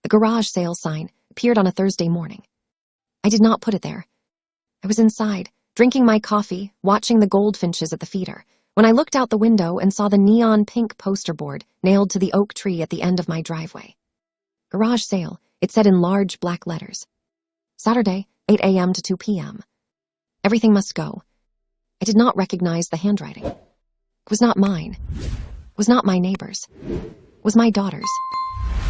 A garage sale sign appeared on a Thursday morning. I did not put it there. I was inside, drinking my coffee, watching the goldfinches at the feeder, when I looked out the window and saw the neon pink poster board nailed to the oak tree at the end of my driveway. Garage sale, it said in large black letters. Saturday, 8 a.m. to 2 p.m. Everything must go. I did not recognize the handwriting. It was not mine. It was not my neighbor's. It was my daughter's.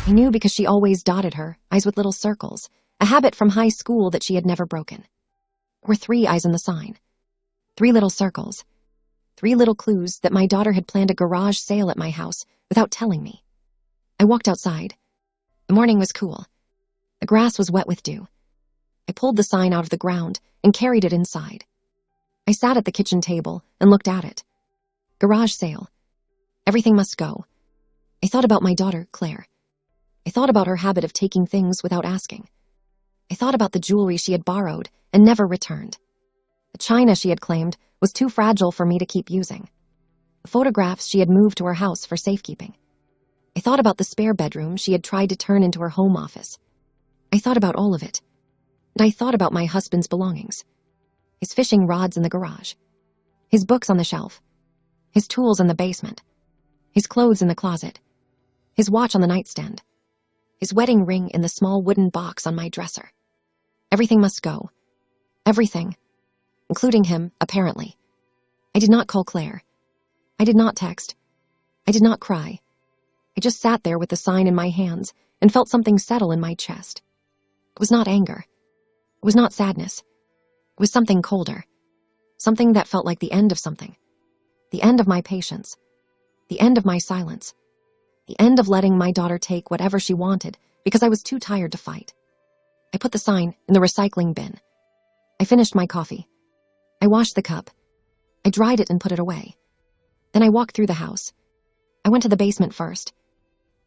I knew because she always dotted her eyes with little circles, a habit from high school that she had never broken. There were 3 eyes in the sign. 3 little circles. 3 little clues that my daughter had planned a garage sale at my house without telling me. I walked outside. The morning was cool. The grass was wet with dew. I pulled the sign out of the ground and carried it inside. I sat at the kitchen table and looked at it. Garage sale. Everything must go. I thought about my daughter, Claire. I thought about her habit of taking things without asking. I thought about the jewelry she had borrowed and never returned. The china she had claimed was too fragile for me to keep using. The photographs she had moved to her house for safekeeping. I thought about the spare bedroom she had tried to turn into her home office. I thought about all of it. And I thought about my husband's belongings. His fishing rods in the garage. His books on the shelf. His tools in the basement. His clothes in the closet. His watch on the nightstand. His wedding ring in the small wooden box on my dresser. Everything must go. Everything. Including him, apparently. I did not call Claire. I did not text. I did not cry. I just sat there with the sign in my hands and felt something settle in my chest. It was not anger. It was not sadness. It was something colder. Something that felt like the end of something. The end of my patience. The end of my silence. The end of letting my daughter take whatever she wanted because I was too tired to fight. I put the sign in the recycling bin. I finished my coffee. I washed the cup. I dried it and put it away. Then I walked through the house. I went to the basement first.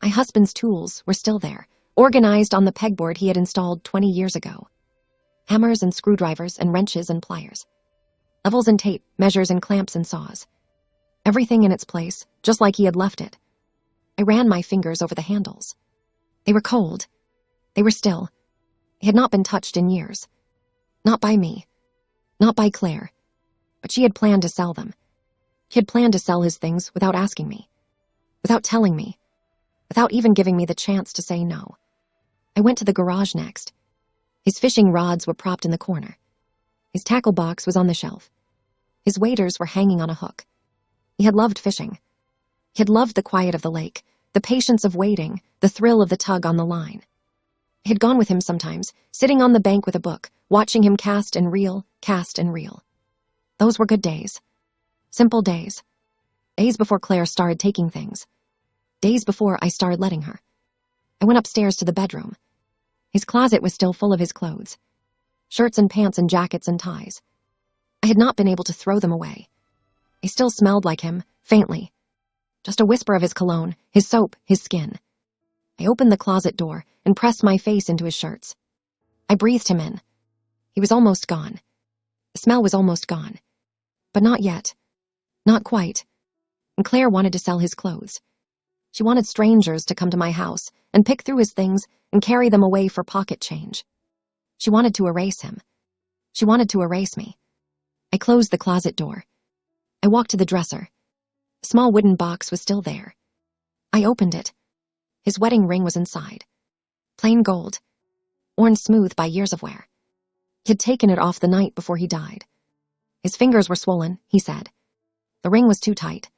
My husband's tools were still there, organized on the pegboard he had installed 20 years ago. Hammers and screwdrivers and wrenches and pliers. Levels and tape, measures and clamps and saws. Everything in its place, just like he had left it. I ran my fingers over the handles. They were cold. They were still. They had not been touched in years. Not by me. Not by Claire. But she had planned to sell them. He had planned to sell his things without asking me. Without telling me. Without even giving me the chance to say no. I went to the garage next. His fishing rods were propped in the corner. His tackle box was on the shelf. His waders were hanging on a hook. He had loved fishing. He had loved the quiet of the lake, the patience of waiting, the thrill of the tug on the line. I had gone with him sometimes, sitting on the bank with a book, watching him cast and reel, cast and reel. Those were good days. Simple days. Days before Claire started taking things. Days before I started letting her. I went upstairs to the bedroom. His closet was still full of his clothes. Shirts and pants and jackets and ties. I had not been able to throw them away. They still smelled like him, faintly. Just a whisper of his cologne, his soap, his skin. I opened the closet door and pressed my face into his shirts. I breathed him in. He was almost gone. The smell was almost gone. But not yet. Not quite. And Claire wanted to sell his clothes. She wanted strangers to come to my house and pick through his things and carry them away for pocket change. She wanted to erase him. She wanted to erase me. I closed the closet door. I walked to the dresser. The small wooden box was still there. I opened it. His wedding ring was inside. Plain gold. Worn smooth by years of wear. He had taken it off the night before he died. His fingers were swollen, he said. The ring was too tight.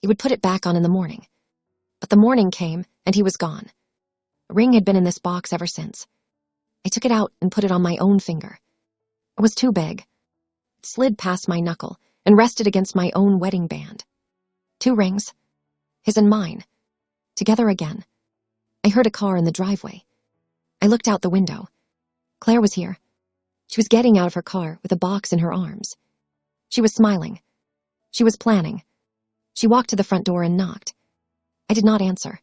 He would put it back on in the morning. But the morning came, and he was gone. The ring had been in this box ever since. I took it out and put it on my own finger. It was too big. It slid past my knuckle and rested against my own wedding band. 2 rings. His and mine. Together again. I heard a car in the driveway. I looked out the window. Claire was here. She was getting out of her car with a box in her arms. She was smiling. She was planning. She walked to the front door and knocked. I did not answer.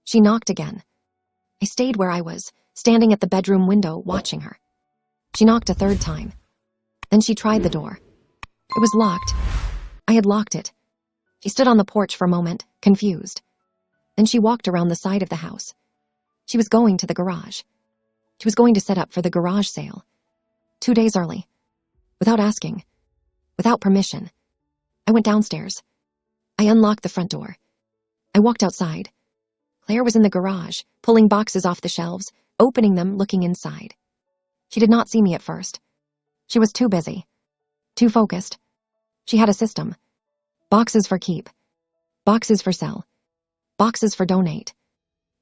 She knocked again. I stayed where I was, standing at the bedroom window, watching her. She knocked a 3rd time. Then she tried the door. It was locked. I had locked it. She stood on the porch for a moment, confused. Then she walked around the side of the house. She was going to the garage. She was going to set up for the garage sale. 2 days early. Without asking. Without permission. I went downstairs. I unlocked the front door. I walked outside. Claire was in the garage, pulling boxes off the shelves, opening them, looking inside. She did not see me at first. She was too busy. Too focused. She had a system. Boxes for keep. Boxes for sell. Boxes for donate.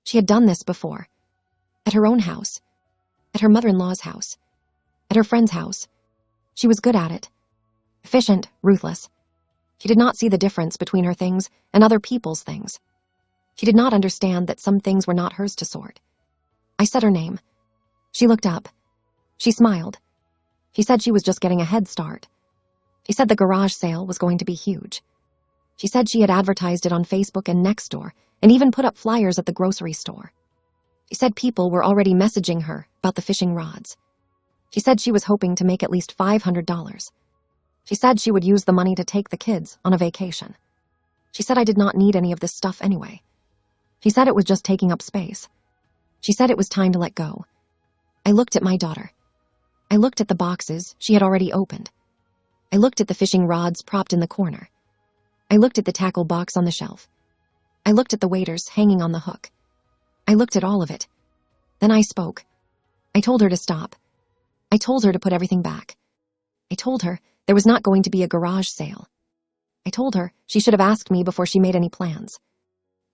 She had done this before. At her own house. At her mother-in-law's house. At her friend's house. She was good at it. Efficient, ruthless. She did not see the difference between her things and other people's things. She did not understand that some things were not hers to sort. I said her name. She looked up. She smiled. She said she was just getting a head start. She said the garage sale was going to be huge. She said she had advertised it on Facebook and Nextdoor, and even put up flyers at the grocery store. She said people were already messaging her about the fishing rods. She said she was hoping to make at least $500. She said she would use the money to take the kids on a vacation. She said I did not need any of this stuff anyway. She said it was just taking up space. She said it was time to let go. I looked at my daughter. I looked at the boxes she had already opened. I looked at the fishing rods propped in the corner. I looked at the tackle box on the shelf. I looked at the waders hanging on the hook. I looked at all of it. Then I spoke. I told her to stop. I told her to put everything back. I told her there was not going to be a garage sale. I told her she should have asked me before she made any plans.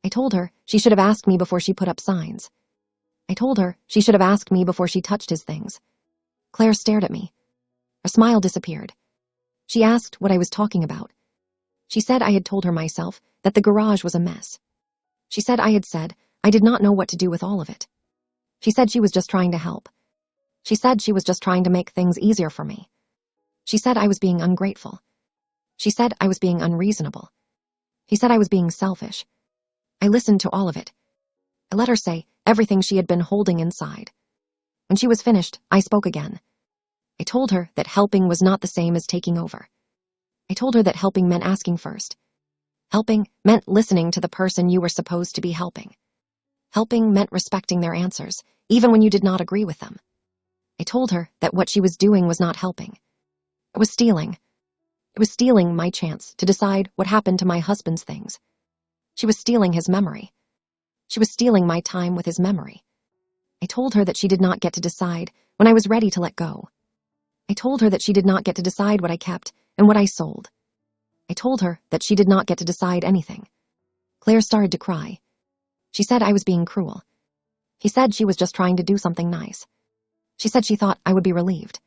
I told her she should have asked me before she put up signs. I told her she should have asked me before she touched his things. Claire stared at me. Her smile disappeared. She asked what I was talking about. She said I had told her myself that the garage was a mess. She said I had said I did not know what to do with all of it. She said she was just trying to help. She said she was just trying to make things easier for me. She said I was being ungrateful. She said I was being unreasonable. She said I was being selfish. I listened to all of it. I let her say everything she had been holding inside. When she was finished, I spoke again. I told her that helping was not the same as taking over. I told her that helping meant asking first. Helping meant listening to the person you were supposed to be helping. Helping meant respecting their answers, even when you did not agree with them. I told her that what she was doing was not helping. It was stealing. It was stealing my chance to decide what happened to my husband's things. She was stealing his memory. She was stealing my time with his memory. I told her that she did not get to decide when I was ready to let go. I told her that she did not get to decide what I kept and what I sold. I told her that she did not get to decide anything. Claire started to cry. She said I was being cruel. She said she was just trying to do something nice. She said she thought I would be relieved.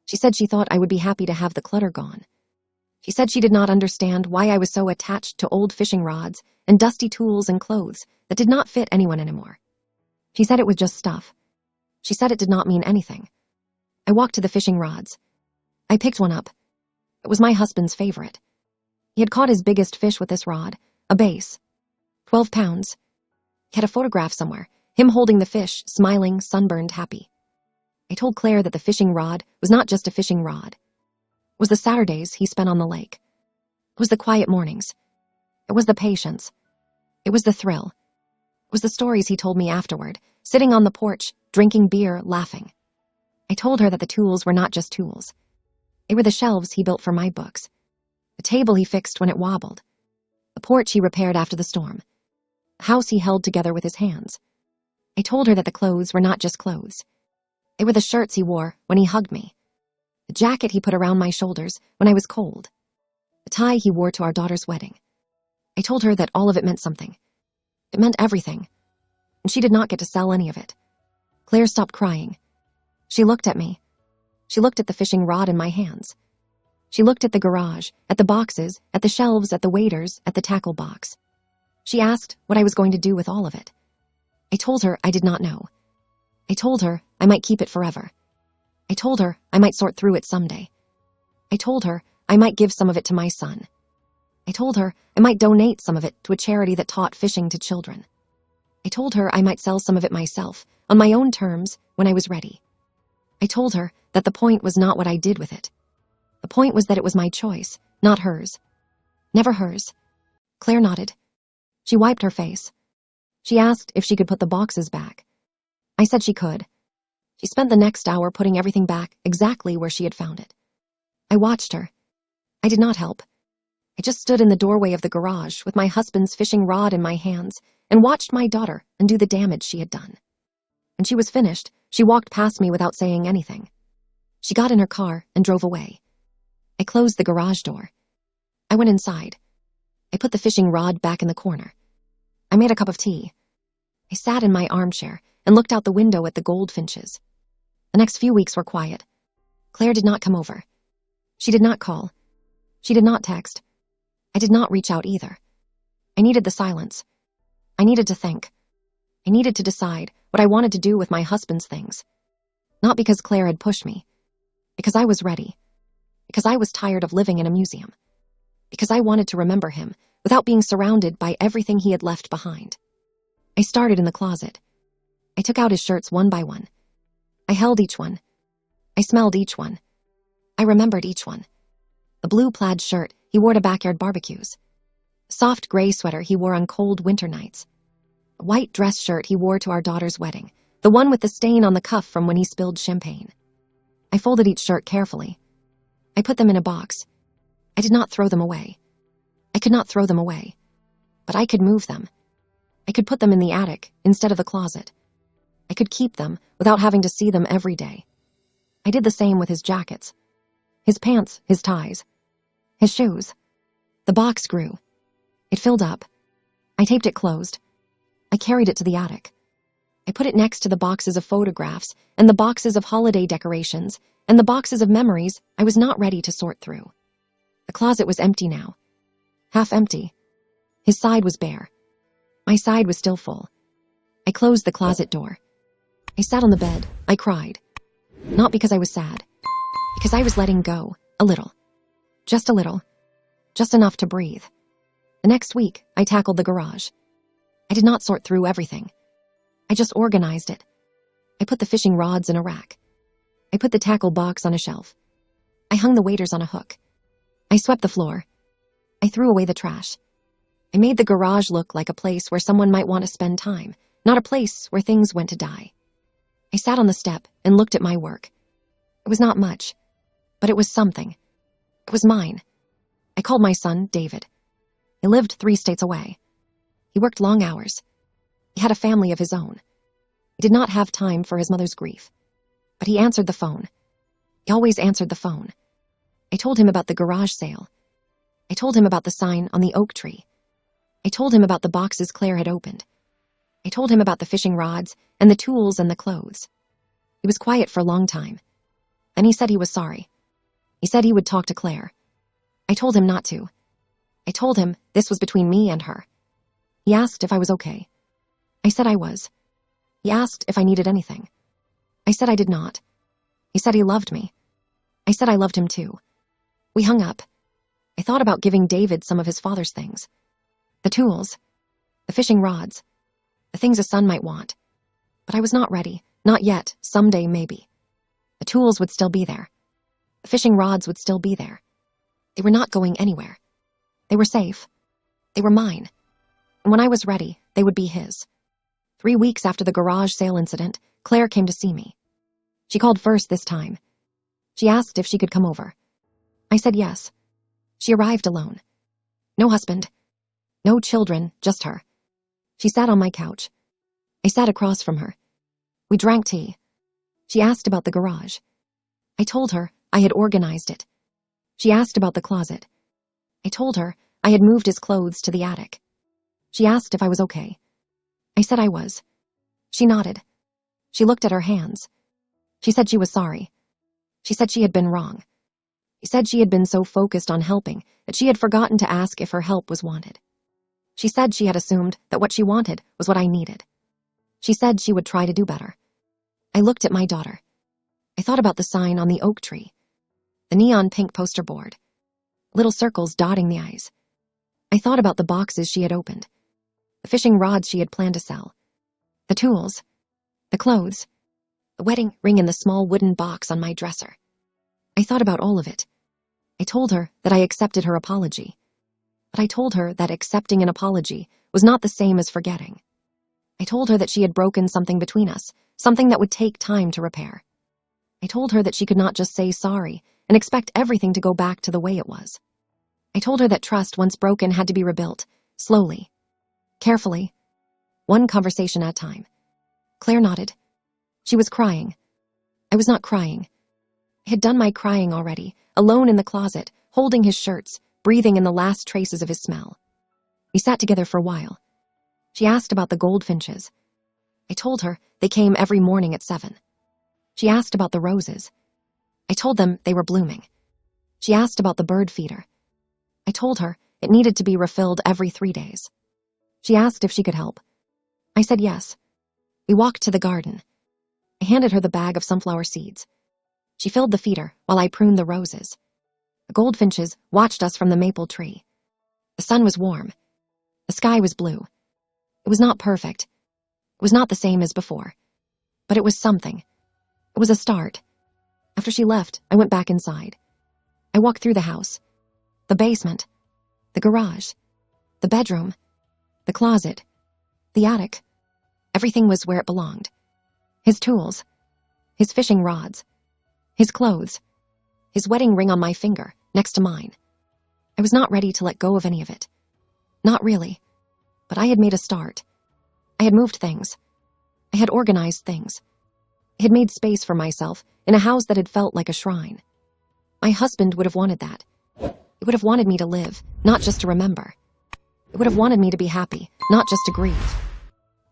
She said she thought I would be happy to have the clutter gone. She said she did not understand why I was so attached to old fishing rods and dusty tools and clothes that did not fit anyone anymore. She said it was just stuff. She said it did not mean anything. I walked to the fishing rods. I picked one up. It was my husband's favorite. He had caught his biggest fish with this rod, a bass. 12 pounds. He had a photograph somewhere, him holding the fish, smiling, sunburned, happy. I told Claire that the fishing rod was not just a fishing rod. It was the Saturdays he spent on the lake. It was the quiet mornings. It was the patience. It was the thrill. It was the stories he told me afterward, sitting on the porch, drinking beer, laughing. I told her that the tools were not just tools. They were the shelves he built for my books, the table he fixed when it wobbled, the porch he repaired after the storm, the house he held together with his hands. I told her that the clothes were not just clothes. They were the shirts he wore when he hugged me, the jacket he put around my shoulders when I was cold, the tie he wore to our daughter's wedding. I told her that all of it meant something. It meant everything, and she did not get to sell any of it. Claire stopped crying. She looked at me. She looked at the fishing rod in my hands. She looked at the garage, at the boxes, at the shelves, at the waders, at the tackle box. She asked what I was going to do with all of it. I told her I did not know. I told her I might keep it forever. I told her I might sort through it someday. I told her I might give some of it to my son. I told her I might donate some of it to a charity that taught fishing to children. I told her I might sell some of it myself, on my own terms, when I was ready. I told her that the point was not what I did with it. The point was that it was my choice, not hers. Never hers. Claire nodded. She wiped her face. She asked if she could put the boxes back. I said she could. She spent the next hour putting everything back exactly where she had found it. I watched her. I did not help. I just stood in the doorway of the garage with my husband's fishing rod in my hands and watched my daughter undo the damage she had done. When she was finished, she walked past me without saying anything. She got in her car and drove away. I closed the garage door. I went inside. I put the fishing rod back in the corner. I made a cup of tea. I sat in my armchair and looked out the window at the goldfinches. The next few weeks were quiet. Claire did not come over. She did not call. She did not text. I did not reach out either. I needed the silence. I needed to think. I needed to decide what I wanted to do with my husband's things. Not because Claire had pushed me. Because I was ready. Because I was tired of living in a museum. Because I wanted to remember him without being surrounded by everything he had left behind. I started in the closet. I took out his shirts one by one. I held each one. I smelled each one. I remembered each one. The blue plaid shirt he wore to backyard barbecues. The soft gray sweater he wore on cold winter nights. The white dress shirt he wore to our daughter's wedding, the one with the stain on the cuff from when he spilled champagne. I folded each shirt carefully. I put them in a box. I did not throw them away. I could not throw them away. But I could move them. I could put them in the attic instead of the closet. I could keep them without having to see them every day. I did the same with his jackets, his pants, his ties, his shoes. The box grew. It filled up. I taped it closed. I carried it to the attic. I put it next to the boxes of photographs and the boxes of holiday decorations and the boxes of memories I was not ready to sort through. The closet was empty now. Half empty. His side was bare. My side was still full. I closed the closet door. I sat on the bed. I cried. Not because I was sad. Because I was letting go. A little. Just a little. Just enough to breathe. The next week, I tackled the garage. I did not sort through everything. I just organized it. I put the fishing rods in a rack. I put the tackle box on a shelf. I hung the waders on a hook. I swept the floor. I threw away the trash. I made the garage look like a place where someone might want to spend time, not a place where things went to die. I sat on the step and looked at my work. It was not much, but it was something. It was mine. I called my son, David. He lived 3 states away. He worked long hours. He had a family of his own. He did not have time for his mother's grief. But he answered the phone. He always answered the phone. I told him about the garage sale. I told him about the sign on the oak tree. I told him about the boxes Claire had opened. I told him about the fishing rods and the tools and the clothes. He was quiet for a long time. Then he said he was sorry. He said he would talk to Claire. I told him not to. I told him this was between me and her. He asked if I was okay. I said I was. He asked if I needed anything. I said I did not. He said he loved me. I said I loved him too. We hung up. I thought about giving David some of his father's things. The tools. The fishing rods. The things a son might want. But I was not ready. Not yet. Someday, maybe. The tools would still be there. The fishing rods would still be there. They were not going anywhere. They were safe. They were mine. And when I was ready, they would be his. 3 weeks after the garage sale incident, Claire came to see me. She called first this time. She asked if she could come over. I said yes. She arrived alone. No husband. No children, just her. She sat on my couch. I sat across from her. We drank tea. She asked about the garage. I told her I had organized it. She asked about the closet. I told her I had moved his clothes to the attic. She asked if I was okay. I said I was. She nodded. She looked at her hands. She said she was sorry. She said she had been wrong. She said she had been so focused on helping that she had forgotten to ask if her help was wanted. She said she had assumed that what she wanted was what I needed. She said she would try to do better. I looked at my daughter. I thought about the sign on the oak tree, the neon pink poster board, little circles dotting the eyes. I thought about the boxes she had opened, the fishing rods she had planned to sell, the tools, the clothes, the wedding ring in the small wooden box on my dresser. I thought about all of it. I told her that I accepted her apology, but I told her that accepting an apology was not the same as forgetting. I told her that she had broken something between us, something that would take time to repair. I told her that she could not just say sorry and expect everything to go back to the way it was. I told her that trust, once broken, had to be rebuilt, slowly, carefully, one conversation at a time. Claire nodded. She was crying. I was not crying. I had done my crying already, alone in the closet, holding his shirts, breathing in the last traces of his smell. We sat together for a while. She asked about the goldfinches. I told her they came every morning at 7. She asked about the roses. I told them they were blooming. She asked about the bird feeder. I told her it needed to be refilled every 3 days. She asked if she could help. I said yes. We walked to the garden. I handed her the bag of sunflower seeds. She filled the feeder while I pruned the roses. The goldfinches watched us from the maple tree. The sun was warm. The sky was blue. It was not perfect. It was not the same as before. But it was something. It was a start. After she left, I went back inside. I walked through the house. The basement. The garage. The bedroom. The closet. The attic. Everything was where it belonged. His tools. His fishing rods. His clothes. His wedding ring on my finger, next to mine. I was not ready to let go of any of it. Not really. But I had made a start. I had moved things. I had organized things. I had made space for myself in a house that had felt like a shrine. My husband would have wanted that. It would have wanted me to live, not just to remember. It would have wanted me to be happy, not just to grieve.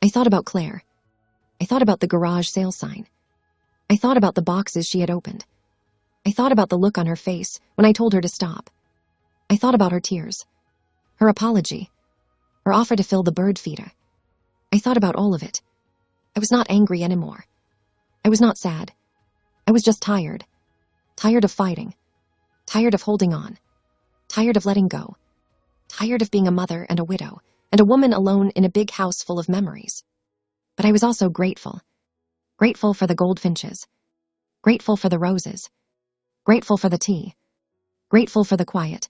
I thought about Claire. I thought about the garage sale sign. I thought about the boxes she had opened. I thought about the look on her face when I told her to stop. I thought about her tears, her apology, her offer to fill the bird feeder. I thought about all of it. I was not angry anymore. I was not sad. I was just tired. Tired of fighting. Tired of holding on. Tired of letting go. Tired of being a mother and a widow and a woman alone in a big house full of memories. But I was also grateful. Grateful for the goldfinches. Grateful for the roses. Grateful for the tea. Grateful for the quiet.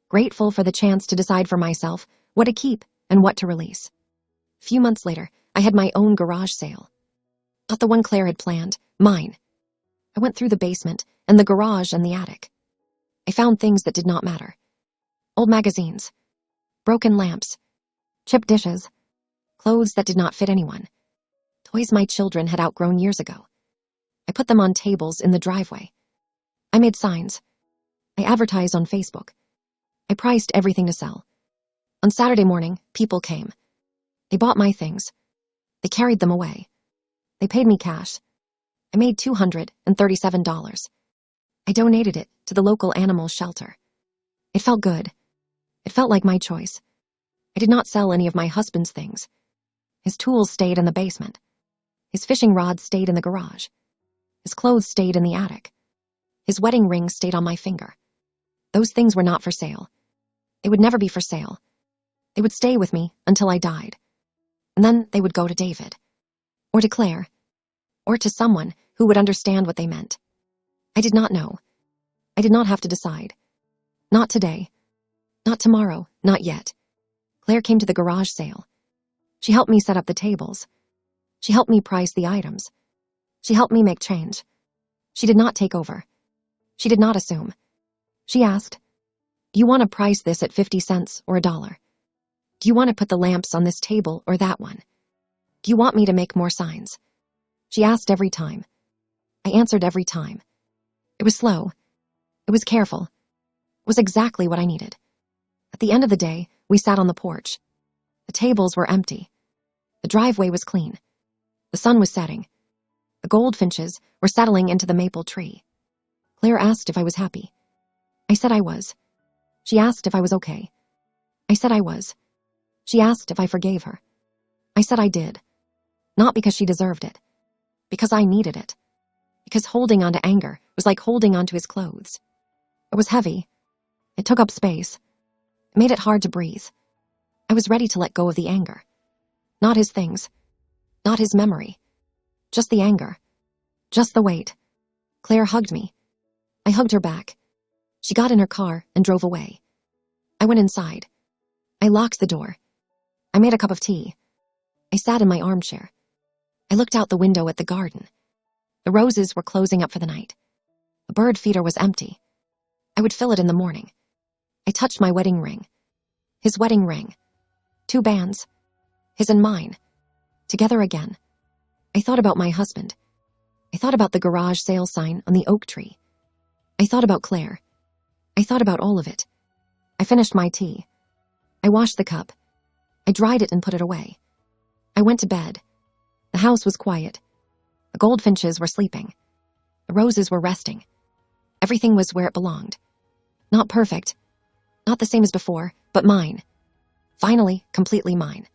Grateful for the chance to decide for myself what to keep and what to release. A few months later, I had my own garage sale. Not the one Claire had planned, mine. I went through the basement and the garage and the attic. I found things that did not matter. Old magazines, broken lamps, chipped dishes, clothes that did not fit anyone, toys my children had outgrown years ago. I put them on tables in the driveway. I made signs. I advertised on Facebook. I priced everything to sell. On Saturday morning, people came. They bought my things. They carried them away. They paid me cash. I made $237. I donated it to the local animal shelter. It felt good. It felt like my choice. I did not sell any of my husband's things. His tools stayed in the basement. His fishing rods stayed in the garage. His clothes stayed in the attic. His wedding ring stayed on my finger. Those things were not for sale. They would never be for sale. They would stay with me until I died. And then they would go to David. Or to Claire. Or to someone who would understand what they meant. I did not know. I did not have to decide. Not today. Not tomorrow. Not yet. Claire came to the garage sale. She helped me set up the tables. She helped me price the items. She helped me make change. She did not take over. She did not assume. She asked, "Do you want to price this at 50 cents or $1? Do you want to put the lamps on this table or that one? Do you want me to make more signs?" She asked every time. I answered every time. It was slow. It was careful. It was exactly what I needed. At the end of the day, we sat on the porch. The tables were empty. The driveway was clean. The sun was setting. The goldfinches were settling into the maple tree. Claire asked if I was happy. I said I was. She asked if I was okay. I said I was. She asked if I forgave her. I said I did. Not because she deserved it. Because I needed it. Because holding on to anger was like holding on to his clothes. It was heavy. It took up space. It made it hard to breathe. I was ready to let go of the anger. Not his things. Not his memory. Just the anger. Just the weight. Claire hugged me. I hugged her back. She got in her car and drove away. I went inside. I locked the door. I made a cup of tea. I sat in my armchair. I looked out the window at the garden. The roses were closing up for the night. The bird feeder was empty. I would fill it in the morning. I touched my wedding ring. His wedding ring. 2 bands. His and mine. Together again. I thought about my husband. I thought about the garage sale sign on the oak tree. I thought about Claire. I thought about all of it. I finished my tea. I washed the cup. I dried it and put it away. I went to bed. The house was quiet. The goldfinches were sleeping. The roses were resting. Everything was where it belonged. Not perfect. Not the same as before, but mine. Finally, completely mine.